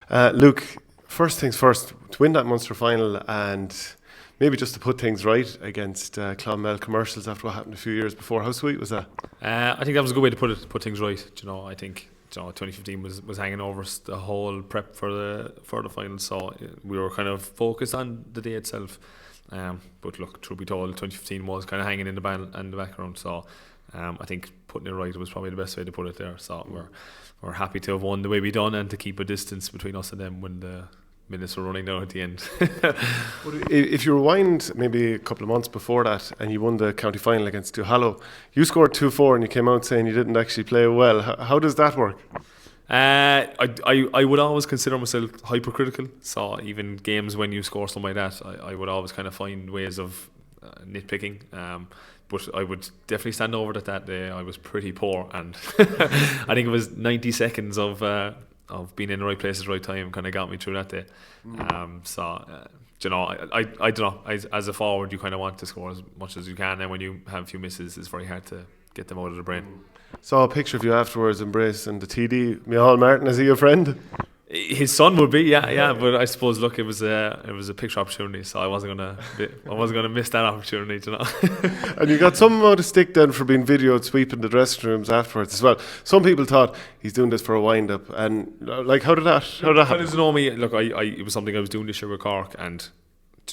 Luke, first things first, to win that Munster final and maybe just to put things right against Clonmel Commercials after what happened a few years before, how sweet was that? I think that was a good way to put things right. I think 2015 was hanging over us the whole prep for the final, so we were kind of focused on the day itself. But look, truth be told, 2015 was kind of hanging in the background. So I think putting it right was probably the best way to put it there. So we're happy to have won the way we done and to keep a distance between us and them when the minutes were running down at the end. If you rewind maybe a couple of months before that and you won the county final against Duhallow, you scored 2-4 and you came out saying you didn't actually play well. How does that work? I would always consider myself hypercritical, so even games when you score something like that, I would always kind of find ways of nitpicking. But I would definitely stand over that day. I was pretty poor, and I think it was 90 seconds of being in the right place at the right time kind of got me through that day. I don't know. As a forward, you kind of want to score as much as you can, and when you have a few misses, it's very hard to get them out of the brain. Saw a picture of you afterwards embracing the TD. Micheál Martin, is he your friend? His son would be, yeah. But I suppose, look, it was a picture opportunity, so I wasn't gonna miss that opportunity, And you got some amount of stick then for being videoed sweeping the dressing rooms afterwards as well. Some people thought he's doing this for a wind up, and like, how did that happen? To know me, look, it was something I was doing this year with Cork, and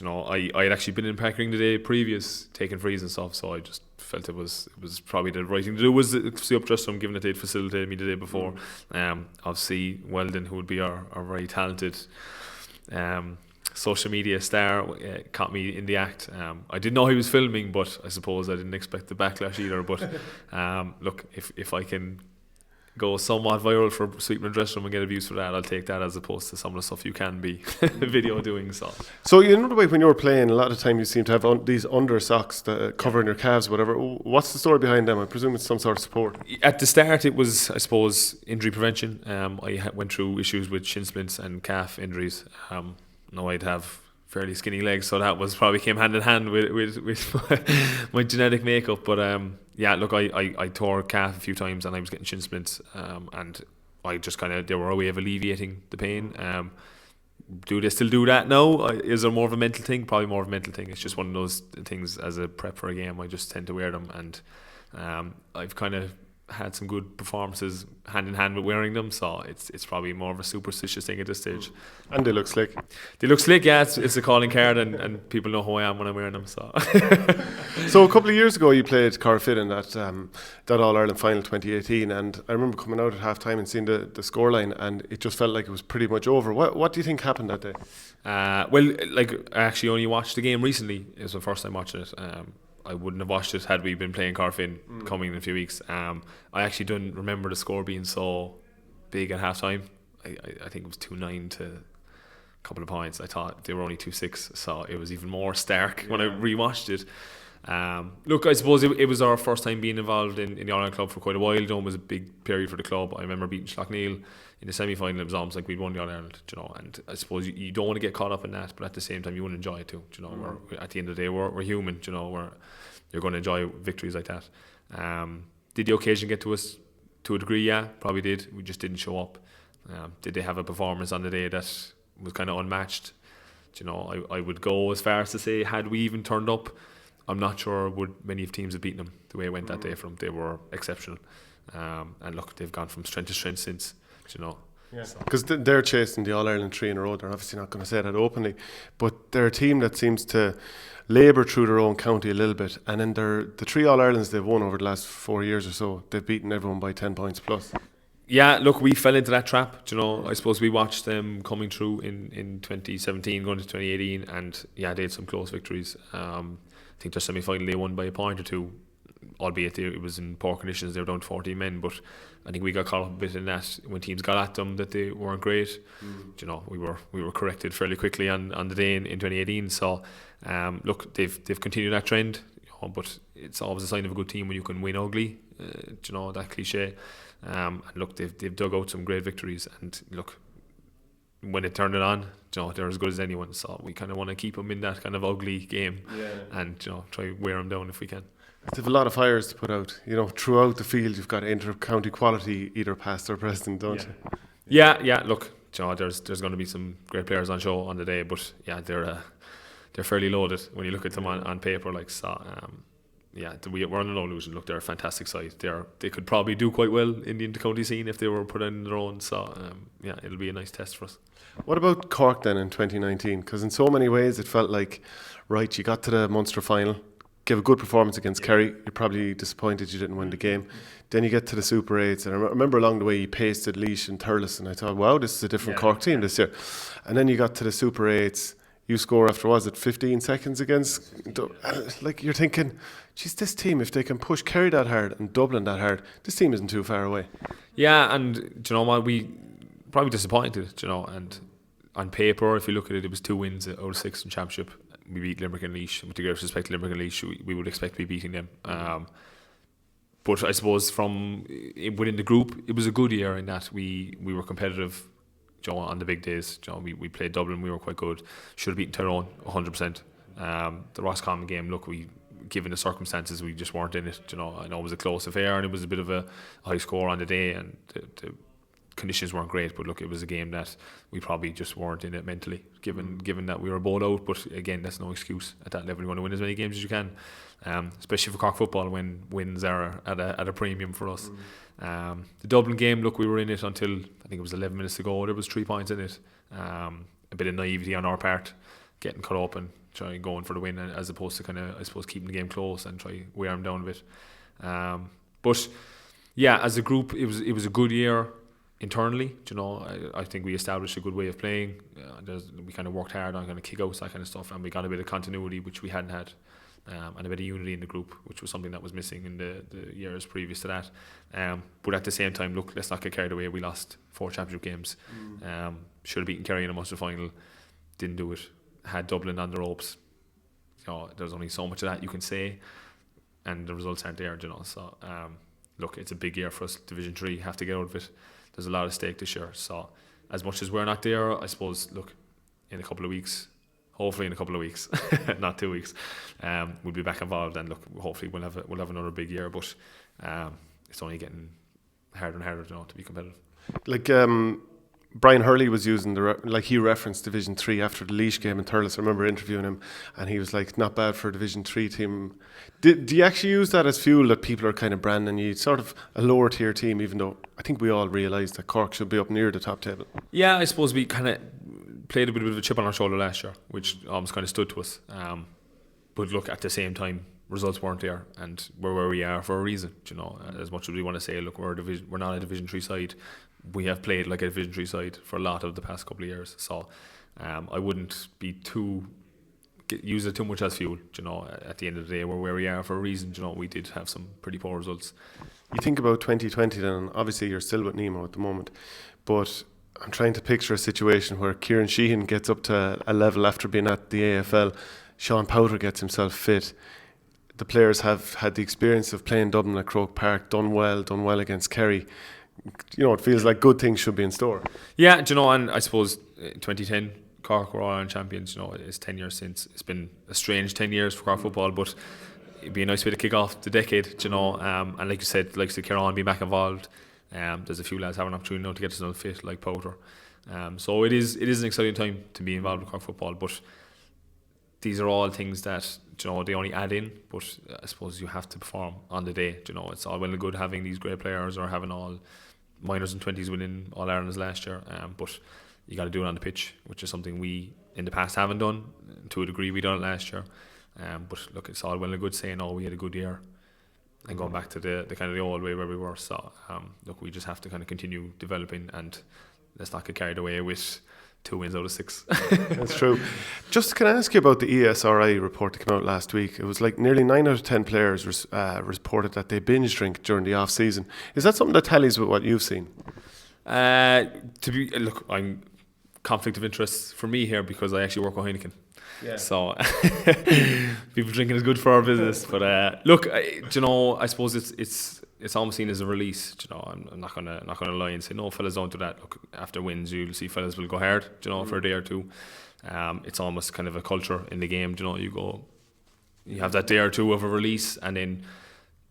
I had actually been in Packering the day previous, taking frees and stuff, so I just felt it was probably the right thing to do was to see up dressed room, given that they'd facilitated me the day before. Obviously Weldon, who would be our very talented social media star, caught me in the act. I didn't know he was filming, but I suppose I didn't expect the backlash either. But look, if I can go somewhat viral for sweeping a dressing room and get views for that, I'll take that as opposed to some of the stuff you can be video doing. So another way, when you were playing, a lot of time you seem to have these under socks that covering your calves, whatever. What's the story behind them? I presume it's some sort of support. At the start, it was, I suppose, injury prevention. I went through issues with shin splints and calf injuries. I'd have fairly skinny legs, so that was probably came hand in hand with my genetic makeup. But look, I tore a calf a few times and I was getting shin splints, and I just they were a way of alleviating the pain. Do they still do that now? Is there more of a mental thing? Probably more of a mental thing. It's just one of those things as a prep for a game. I just tend to wear them, and I've kind of had some good performances hand in hand with wearing them, so it's probably more of a superstitious thing at this stage. And they look slick. Yeah, it's a calling card, and people know who I am when I'm wearing them. So So a couple of years ago you played Corfin in that All-Ireland final 2018, and I remember coming out at half time and seeing the scoreline, and it just felt like it was pretty much over. What do you think happened that day? Well, like, I actually only watched the game recently. It was my first time watching it. I wouldn't have watched it had we been playing Corfin coming in a few weeks. I actually don't remember the score being so big at half time. I think it was 2-9 to a couple of points. I thought they were only 2-6, so it was even more stark when I rewatched it. Look, I suppose it was our first time being involved in the All-Ireland club for quite a while. It was a big period for the club. I remember beating Slaughtneil in the semi-final. It was almost like we'd won the All-Ireland, and I suppose you don't want to get caught up in that, but at the same time you want to enjoy it too. We're, at the end of the day, we're human. You're going to enjoy victories like that. Did the occasion get to us to a degree? Yeah, probably did. We just didn't show up. Did they have a performance on the day that was kind of unmatched? I would go as far as to say, had we even turned up, I'm not sure would many of teams have beaten them the way it went that day for them. They were exceptional. And look, they've gone from strength to strength since, Because they're chasing the All-Ireland 3 in a row. They're obviously not going to say that openly, but they're a team that seems to labour through their own county a little bit, and in the 3 All-Irelands they've won over the last 4 years or so, they've beaten everyone by 10 points plus. Yeah, look, we fell into that trap. I suppose we watched them coming through in 2017, going to 2018, and yeah, they had some close victories. I think their semi-final they won by a point or two, albeit it was in poor conditions. They were down to 14 men, but I think we got caught up a bit in that when teams got at them that they weren't great. We were corrected fairly quickly on the day in 2018. So look, they've continued that trend, but it's always a sign of a good team when you can win ugly. That cliche. And look, they've dug out some great victories, and look, when they turn it on, they're as good as anyone. So we kind of want to keep them in that kind of ugly game, and try wear them down if we can. They have a lot of fires to put out. Throughout the field, you've got inter-county quality, either past or present, don't you? Yeah. Look, you know, there's going to be some great players on show on the day, but yeah, they're fairly loaded when you look at them on paper. Like so, we're under no illusion. Look, they're a fantastic side. They could probably do quite well in the intercounty scene if they were put in their own. So it'll be a nice test for us. What about Cork then in 2019? Because in so many ways it felt like, right, you got to the Munster final, gave a good performance against Kerry. You're probably disappointed you didn't win the game. Then you get to the Super 8s, and I remember along the way you pasted Laois and Thurles, and I thought, wow, this is a different Cork team this year. And then you got to the Super 8s, you score after, was it 15 seconds against? Like, you're thinking, geez, this team, if they can push Kerry that hard and Dublin that hard, this team isn't too far away. Yeah, and do you know what, we probably disappointed, you know, and on paper, if you look at it, it was 2 wins out of 6 in Championship. We beat Limerick and Laois. With the greatest respect to Limerick and Laois, we would expect to be beating them. But I suppose from within the group, it was a good year in that we were competitive, you know, on the big days. You know, we played Dublin, we were quite good. Should have beaten Tyrone 100%. The Roscommon game, look, given the circumstances, we just weren't in it. You know, I know it was a close affair and it was a bit of a high score on the day, and the conditions weren't great, but look, it was a game that we probably just weren't in it mentally, given that we were bowled out. But again, that's no excuse at that level. You want to win as many games as you can, especially for Cork football when wins are at a premium for us. The Dublin game, look, we were in it until I think it was 11 minutes to go. There was 3 points in it. A bit of naivety on our part, getting cut up and trying going for the win, as opposed to kind of, I suppose, keeping the game close and try wear them down a bit. But yeah, as a group, it was a good year. Internally, you know, I think we established a good way of playing. We kind of worked hard on kind of kick-outs, that kind of stuff, and we got a bit of continuity, which we hadn't had, and a bit of unity in the group, which was something that was missing in the years previous to that. But at the same time, look, let's not get carried away. We lost 4 championship games. Should have beaten Kerry in a Munster final, didn't do it. Had Dublin on the ropes. You know, there's only so much of that you can say, and the results aren't there, you know. So, look, it's a big year for us. Division 3, have to get out of it. There's a lot at stake this year. So as much as we're not there, I suppose, look, in a couple of weeks, hopefully in a couple of weeks, not 2 weeks, we'll be back involved, and look, hopefully we'll have another big year. But it's only getting harder and harder, you know, to be competitive. Like Brian Hurley was using he referenced Division 3 after the Laois game in Thurles. I remember interviewing him, and he was like, not do for a Division 3 team. Do you actually use that as fuel, that people are kind of branding you sort of a lower tier team, even though I think we all realise that Cork should be up near the top table? Yeah, I suppose we kind of played a bit of a chip on our shoulder last year, which almost kind of stood to us. But look, at the same time, results weren't there, and we're where we are for a reason. You know, as much as we want to say, look, we're not a Division 3 side. We have played like a Division 3 side for a lot of the past couple of years. So I wouldn't be use it too much as fuel. You know, at the end of the day, we're where we are for a reason. You know, we did have some pretty poor results. You think about 2020 then, obviously you're still with Nemo at the moment, but I'm trying to picture a situation where Kieran Sheehan gets up to a level after being at the AFL. Sean Powder gets himself fit. The players have had the experience of playing Dublin at Croke Park, done well against Kerry. You know, it feels like good things should be in store. Yeah, you know, and I suppose 2010, Cork were All-Ireland champions. You know, it's 10 years since. It's been a strange 10 years for Cork football, but it'd be a nice way to kick off the decade, you know. And like you said, like Kieran be back involved. There's a few lads having an opportunity now to get themselves fit, like Powder. So it is an exciting time to be involved in Cork football, but these are all things that, you know, they only add in, but I suppose you have to perform on the day. You know, it's all well and good having these great players or having all minors and 20s winning All Ireland last year, but you got to do it on the pitch, which is something we in the past haven't done. To a degree, we done it last year. But look, it's all well and good saying, "Oh, we had a good year," and going back to the kind of the old way where we were. So look, we just have to kind of continue developing, and let's not get carried away with 2 wins out of 6. That's true. Just can I ask you about the ESRI report that came out last week? It was like nearly 9 out of 10 players reported that they binge drink during the off season. Is that something that tallies with what you've seen? Look, I'm conflict of interest for me here because I actually work with Heineken. Yeah. So people drinking is good for our business. But look, you know, I suppose it's almost seen as a release. You know, I'm not gonna lie and say no, fellas don't do that. Look, after wins, you'll see fellas will go hard. You know, for a day or two. It's almost kind of a culture in the game. You know, you have that day or two of a release, and then.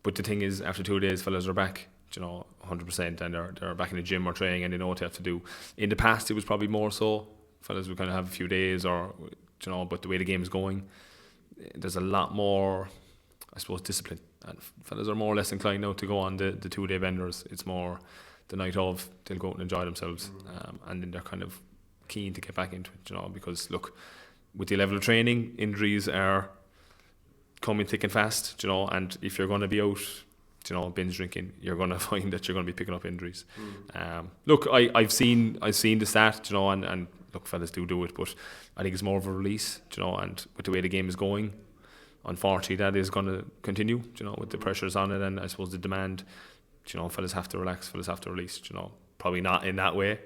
But the thing is, after 2 days, fellas are back. You know, 100%, and they're back in the gym or training and they know what they have to do. In the past, it was probably more so fellas would kind of have a few days, or but the way the game is going, there's a lot more, I suppose, discipline, and fellas are more or less inclined now to go on the 2-day benders. It's more the night of, they'll go out and enjoy themselves, and then they're kind of keen to get back into it, because look, with the level of training, injuries are coming thick and fast, and if you're going to be out, binge drinking, you're going to find that you're going to be picking up injuries. Look, I've seen the stat, and look, fellas do it, but I think it's more of a release, and with the way the game is going, unfortunately, that is going to continue, with the pressures on it, and I suppose the demand. Fellas have to relax, fellas have to release, probably not in that way.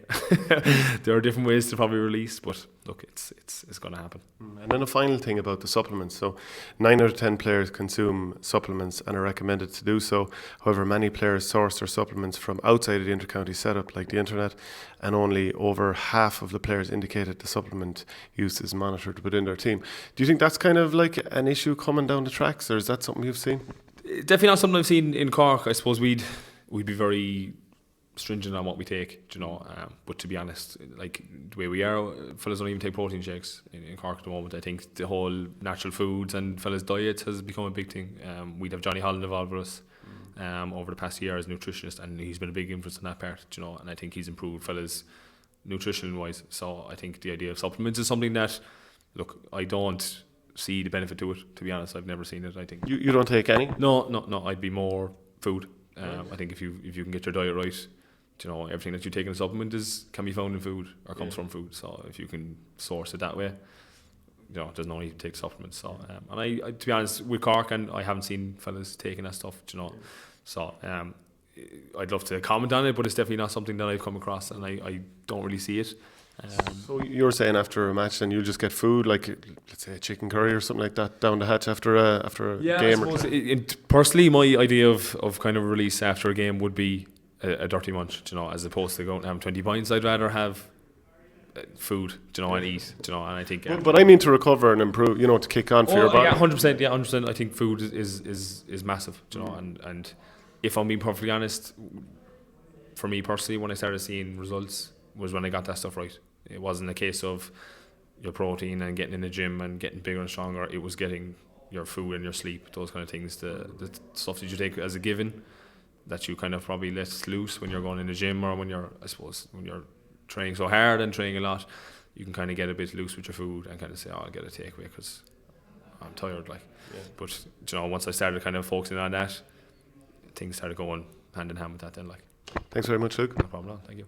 There are different ways to probably release, but look, it's going to happen. And then a final thing about the supplements. So 9 out of 10 players consume supplements and are recommended to do so. However, many players source their supplements from outside of the intercounty setup, like the internet, and only over half of the players indicated the supplement use is monitored within their team. Do you think that's kind of like an issue coming down the tracks, or is that something you've seen? Definitely not something I've seen in Cork. I suppose we'd be very stringent on what we take, but to be honest, like the way we are, fellas don't even take protein shakes in Cork at the moment. I think the whole natural foods and fellas' diets has become a big thing. We'd have Johnny Holland involved with us over the past year as a nutritionist, and he's been a big influence in that part, and I think he's improved fellas nutrition wise. So I think the idea of supplements is something that, look, I don't see the benefit to it, to be honest. I've never seen it. I think you don't take any? No, I'd be more food. I think if you can get your diet right, everything that you take in a supplement can be found in food or comes from food. So if you can source it that way, there's no need to take supplements. So and I to be honest, with Cork, and I haven't seen fellas taking that stuff, So I'd love to comment on it, but it's definitely not something that I've come across, and I don't really see it. So you're saying after a match, then you just get food, like let's say a chicken curry or something like that, down the hatch after a game? I suppose personally, my idea of kind of release after a game would be a dirty munch, as opposed to going and having 20 pints. I'd rather have food, and eat, and I think. But I mean to recover and improve, to kick on for your body. Yeah, 100%. Yeah, 100%. I think food is massive, and if I'm being perfectly honest, for me personally, when I started seeing results was when I got that stuff right. It wasn't a case of your protein and getting in the gym and getting bigger and stronger. It was getting your food and your sleep, those kind of things, the stuff that you take as a given, that you kind of probably let loose when you're going in the gym, or when you're training so hard and training a lot, you can kind of get a bit loose with your food and kind of say, I'll get a takeaway because I'm tired. But once I started kind of focusing on that, things started going hand in hand with that then. Thanks very much, Luke. No problem. Thank you.